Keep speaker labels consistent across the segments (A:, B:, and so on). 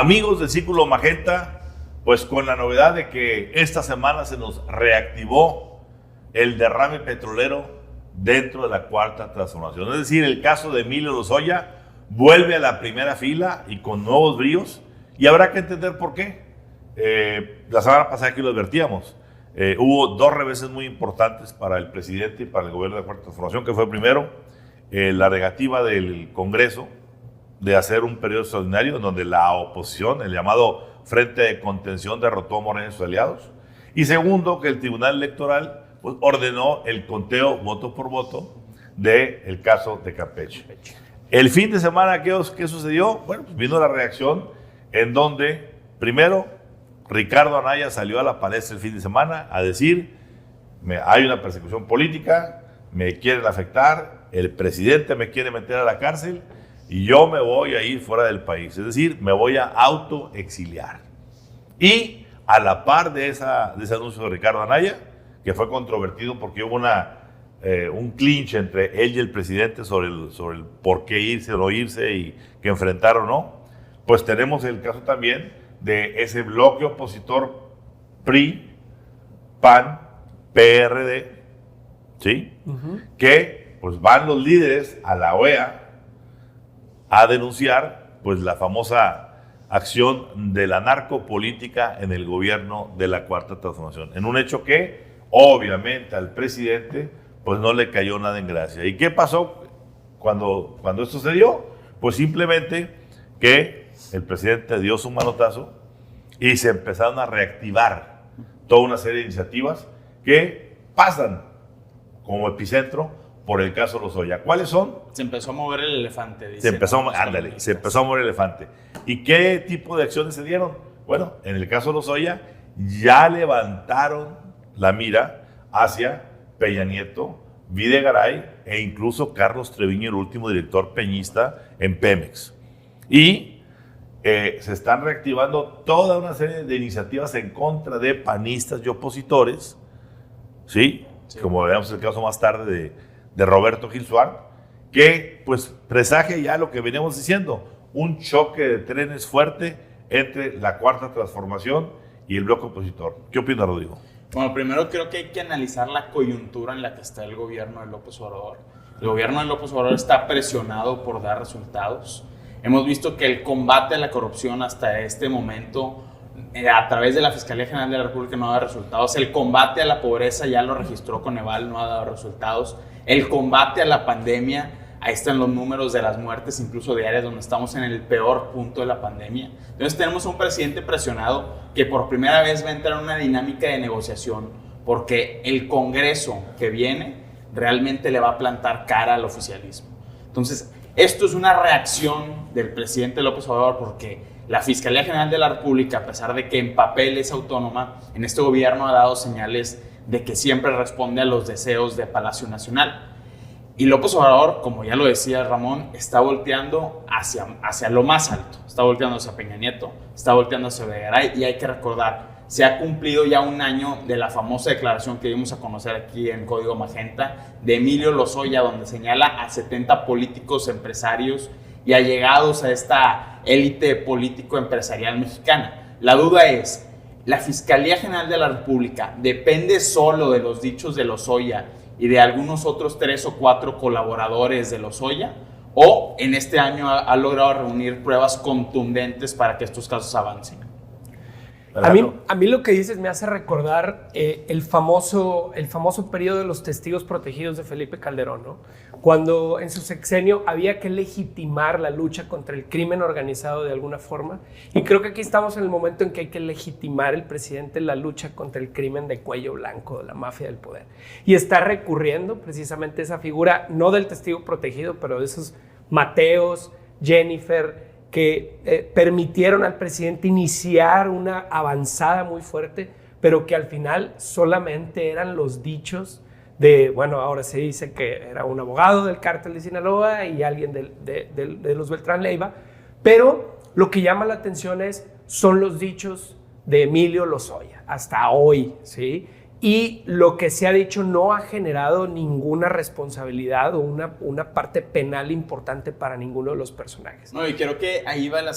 A: Amigos del Círculo Magenta, pues con la novedad de que esta semana se nos reactivó el derrame petrolero dentro de la Cuarta Transformación. Es decir, el caso de Emilio Lozoya vuelve a la primera fila y con nuevos bríos, y habrá que entender por qué. La semana pasada aquí lo advertíamos. Hubo dos reveses muy importantes para el presidente y para el gobierno de la Cuarta Transformación, que fue primero la negativa del Congreso de hacer un periodo extraordinario en donde la oposición, el llamado Frente de Contención, derrotó a Morena y sus aliados. Y segundo, que el Tribunal Electoral pues, ordenó el conteo voto por voto del caso de Campeche. El fin de semana, ¿qué sucedió? Bueno, pues vino la reacción en donde, primero, Ricardo Anaya salió a la palestra el fin de semana a decir, hay una persecución política, me quieren afectar, el presidente me quiere meter a la cárcel y yo me voy a ir fuera del país. Es decir, me voy a autoexiliar. Y a la par de ese anuncio de Ricardo Anaya, que fue controvertido porque hubo un clinch entre él y el presidente sobre el por qué irse o no irse y que enfrentar o no, pues tenemos el caso también de ese bloque opositor PRI, PAN, PRD, ¿sí? Que pues van los líderes a la OEA a denunciar pues la famosa acción de la narcopolítica en el gobierno de la Cuarta Transformación, en un hecho que obviamente al presidente pues no le cayó nada en gracia. ¿Y qué pasó cuando esto se dio? Pues simplemente que el presidente dio su manotazo y se empezaron a reactivar toda una serie de iniciativas que pasan como epicentro por el caso Lozoya. ¿Cuáles son?
B: Se empezó a mover el elefante.
A: Se empezó a mover el elefante. ¿Y qué tipo de acciones se dieron? Bueno, en el caso Lozoya ya levantaron la mira hacia Peña Nieto, Videgaray e incluso Carlos Treviño, el último director peñista en Pemex. Y se están reactivando toda una serie de iniciativas en contra de panistas y opositores, ¿sí? Como veremos el caso más tarde de Roberto Gil Suárez, que pues presagia ya lo que veníamos diciendo, un choque de trenes fuerte entre la Cuarta Transformación y el bloque opositor. ¿Qué opina Rodrigo?
B: Bueno, primero creo que hay que analizar la coyuntura en la que está el gobierno de López Obrador. El gobierno de López Obrador está presionado por dar resultados. Hemos visto que el combate a la corrupción hasta este momento, a través de la Fiscalía General de la República, no ha dado resultados. El combate a la pobreza ya lo registró Coneval, no ha dado resultados. El combate a la pandemia, ahí están los números de las muertes, incluso diarias, donde estamos en el peor punto de la pandemia. Entonces tenemos un presidente presionado que por primera vez va a entrar en una dinámica de negociación porque el Congreso que viene realmente le va a plantar cara al oficialismo. Entonces, esto es una reacción del presidente López Obrador porque la Fiscalía General de la República, a pesar de que en papel es autónoma, en este gobierno ha dado señales de que siempre responde a los deseos de Palacio Nacional. Y López Obrador, como ya lo decía Ramón, está volteando hacia lo más alto. Está volteando hacia Peña Nieto, está volteando hacia Videgaray, y hay que recordar, se ha cumplido ya un año de la famosa declaración que dimos a conocer aquí en Código Magenta de Emilio Lozoya, donde señala a 70 políticos, empresarios y allegados a esta élite político-empresarial mexicana. La duda es, ¿la Fiscalía General de la República depende solo de los dichos de Lozoya y de algunos otros 3 o 4 colaboradores de Lozoya? ¿O en este año ha logrado reunir pruebas contundentes para que estos casos avancen?
C: A mí lo que dices me hace recordar el famoso periodo de los testigos protegidos de Felipe Calderón, ¿no? Cuando en su sexenio había que legitimar la lucha contra el crimen organizado de alguna forma, y creo que aquí estamos en el momento en que hay que legitimar el presidente la lucha contra el crimen de cuello blanco, de la mafia del poder, y está recurriendo precisamente esa figura, no del testigo protegido, pero de esos Mateos, Jennifer, que permitieron al presidente iniciar una avanzada muy fuerte, pero que al final solamente eran los dichos de, bueno, ahora se dice que era un abogado del cártel de Sinaloa y alguien de los Beltrán Leiva, pero lo que llama la atención son los dichos de Emilio Lozoya, hasta hoy, ¿sí? y lo que se ha dicho no ha generado ninguna responsabilidad o una parte penal importante para ninguno de los personajes.
B: No, y creo que ahí vale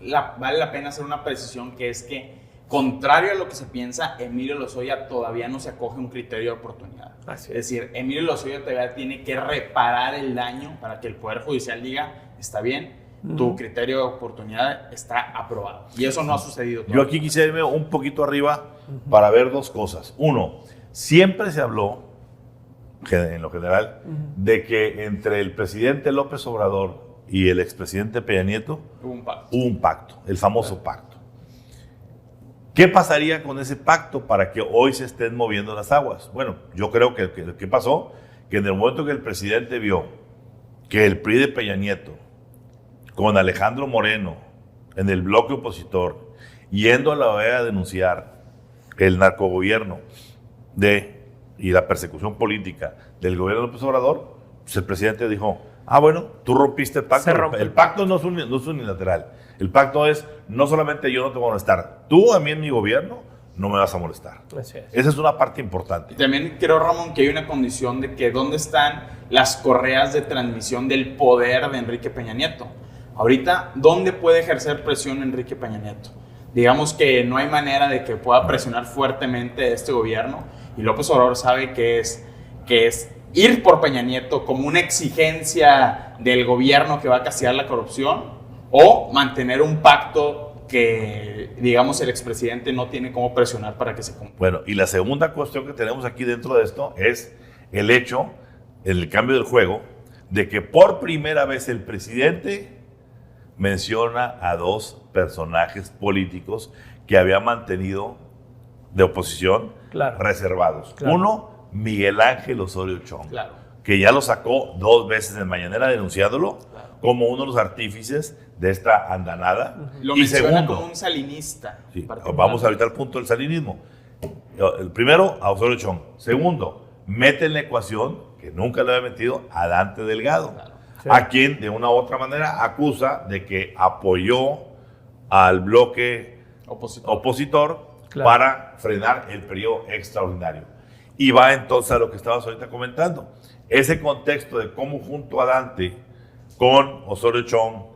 B: la pena hacer una precisión, que es que, contrario a lo que se piensa, Emilio Lozoya todavía no se acoge a un criterio de oportunidad.
C: Así
B: es decir, Emilio Lozoya todavía tiene que reparar el daño para que el Poder Judicial diga, está bien, tu criterio de oportunidad está aprobado. Y eso no ha sucedido todavía.
A: Yo aquí quisiera irme un poquito arriba para ver dos cosas. Uno, siempre se habló, en lo general, de que entre el presidente López Obrador y el expresidente Peña Nieto
B: Hubo
A: un pacto, el famoso pacto. ¿Qué pasaría con ese pacto para que hoy se estén moviendo las aguas? Bueno, yo creo que pasó, que en el momento que el presidente vio que el PRI de Peña Nieto, con Alejandro Moreno en el bloque opositor, yendo a la OEA a denunciar el narcogobierno y la persecución política del gobierno de López Obrador, pues el presidente dijo, bueno, tú rompiste el pacto. El pacto no es unilateral. El pacto es, no solamente yo no te voy a molestar, tú a mí en mi gobierno no me vas a molestar.
C: Así es.
A: Esa es una parte importante.
B: También creo, Ramón, que hay una condición de que dónde están las correas de transmisión del poder de Enrique Peña Nieto. Ahorita, ¿dónde puede ejercer presión Enrique Peña Nieto? Digamos que no hay manera de que pueda presionar fuertemente este gobierno, y López Obrador sabe que es ir por Peña Nieto como una exigencia del gobierno que va a castigar la corrupción, o mantener un pacto que, digamos, el expresidente no tiene cómo presionar para que se cumpla.
A: Bueno, y la segunda cuestión que tenemos aquí dentro de esto es el hecho, el cambio del juego, de que por primera vez el presidente menciona a dos personajes políticos que había mantenido de oposición reservados.
C: Claro.
A: Uno, Miguel Ángel Osorio Chong,
B: que
A: ya lo sacó 2 veces en Mañanera denunciándolo como uno de los artífices de esta andanada.
B: Lo menciona como un salinista.
A: Sí, vamos ahorita al punto del salinismo. El primero, a Osorio Chong. Segundo, mete en la ecuación, que nunca le había metido, a Dante Delgado, a quien de una u otra manera acusa de que apoyó al bloque opositor para frenar el periodo extraordinario. Y va entonces a lo que estabas ahorita comentando. Ese contexto de cómo junto a Dante, con Osorio Chong,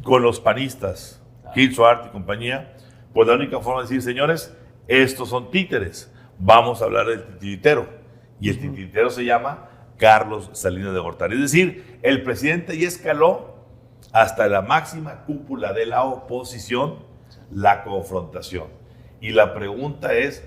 A: con los panistas, Gil Suárez y compañía, pues la única forma de decir, señores, estos son títeres, vamos a hablar del titiritero. Y el titiritero se llama Carlos Salinas de Gortari. Es decir, el presidente ya escaló hasta la máxima cúpula de la oposición la confrontación. Y la pregunta es,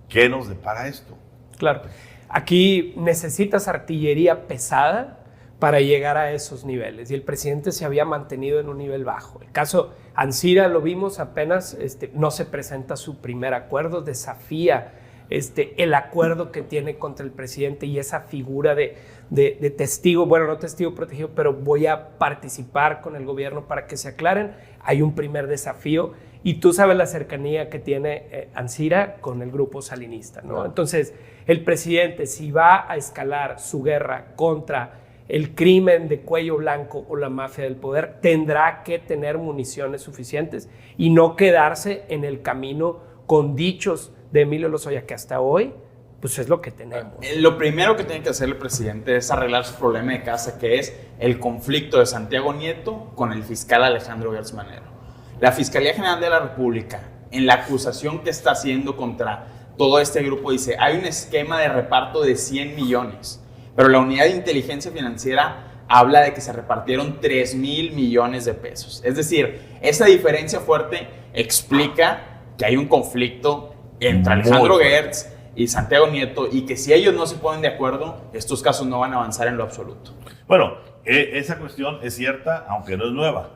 A: ¿qué nos depara esto?
C: Claro. Aquí necesitas artillería pesada para llegar a esos niveles. Y el presidente se había mantenido en un nivel bajo. El caso Ancira lo vimos apenas, no se presenta su primer acuerdo, desafía el acuerdo que tiene contra el presidente y esa figura de testigo, bueno, no testigo protegido, pero voy a participar con el gobierno para que se aclaren. Hay un primer desafío y tú sabes la cercanía que tiene Ancira con el grupo salinista, ¿no? Entonces, el presidente, si va a escalar su guerra contra el crimen de cuello blanco o la mafia del poder, tendrá que tener municiones suficientes y no quedarse en el camino con dichos de Emilio Lozoya, que hasta hoy, pues es lo que tenemos.
B: Lo primero que tiene que hacer el presidente es arreglar su problema de casa, que es el conflicto de Santiago Nieto con el fiscal Alejandro Gertz Manero. La Fiscalía General de la República, en la acusación que está haciendo contra todo este grupo, dice, hay un esquema de reparto de 100 millones, pero la Unidad de Inteligencia Financiera habla de que se repartieron 3,000 millones de pesos. Es decir, esa diferencia fuerte explica que hay un conflicto entre Alejandro Gertz y Santiago Nieto, y que si ellos no se ponen de acuerdo, estos casos no van a avanzar en lo absoluto.
A: Bueno, esa cuestión es cierta, aunque no es nueva,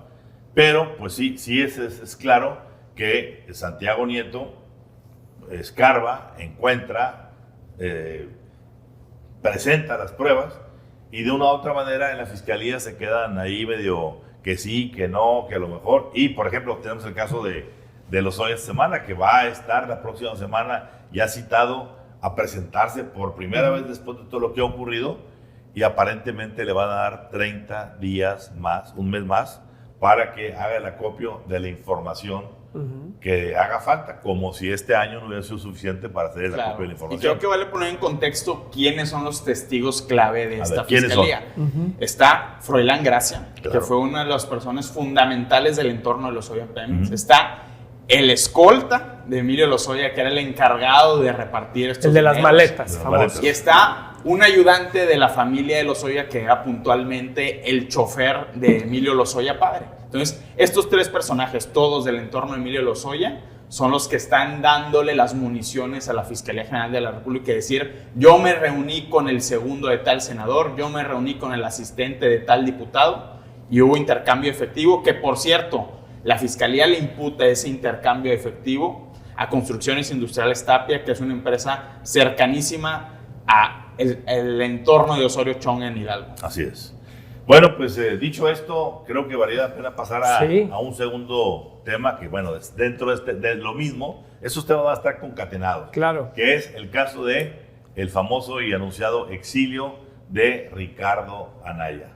A: pero pues sí es claro que Santiago Nieto escarba, encuentra, presenta las pruebas, y de una u otra manera en la fiscalía se quedan ahí medio que sí, que no, que a lo mejor. Y por ejemplo tenemos el caso de Lozoya esta semana, que va a estar la próxima semana ya citado a presentarse por primera vez después de todo lo que ha ocurrido, y aparentemente le van a dar 30 días más, un mes más, para que haga el acopio de la información que haga falta, como si este año no hubiera sido suficiente para hacer el
B: Claro.
A: acopio de la información.
B: Y creo que vale poner en contexto quiénes son los testigos clave de esta
A: ¿quiénes
B: fiscalía. Está Froilán Gracia,
A: Claro.
B: que fue una de las personas fundamentales del entorno de Lozoya Pemex. Está el escolta de Emilio Lozoya, que era el encargado de repartir estos
C: El de las
B: dineros.
C: maletas,
A: De las
C: famoso.
A: maletas.
B: Y está un ayudante de la familia de Lozoya, que era puntualmente el chofer de Emilio Lozoya padre. Entonces, estos tres personajes, todos del entorno de Emilio Lozoya, son los que están dándole las municiones a la Fiscalía General de la República y decir, yo me reuní con el segundo de tal senador, yo me reuní con el asistente de tal diputado, y hubo intercambio efectivo, que por cierto, la Fiscalía le imputa ese intercambio efectivo a Construcciones Industriales Tapia, que es una empresa cercanísima a el entorno de Osorio Chong en Hidalgo.
A: Así es. Bueno, pues dicho esto, creo que valía la pena pasar
C: Sí.
A: a un segundo tema que, bueno, es dentro de lo mismo, esos temas van a estar concatenados.
C: Claro.
A: Que es el caso de el famoso y anunciado exilio de Ricardo Anaya.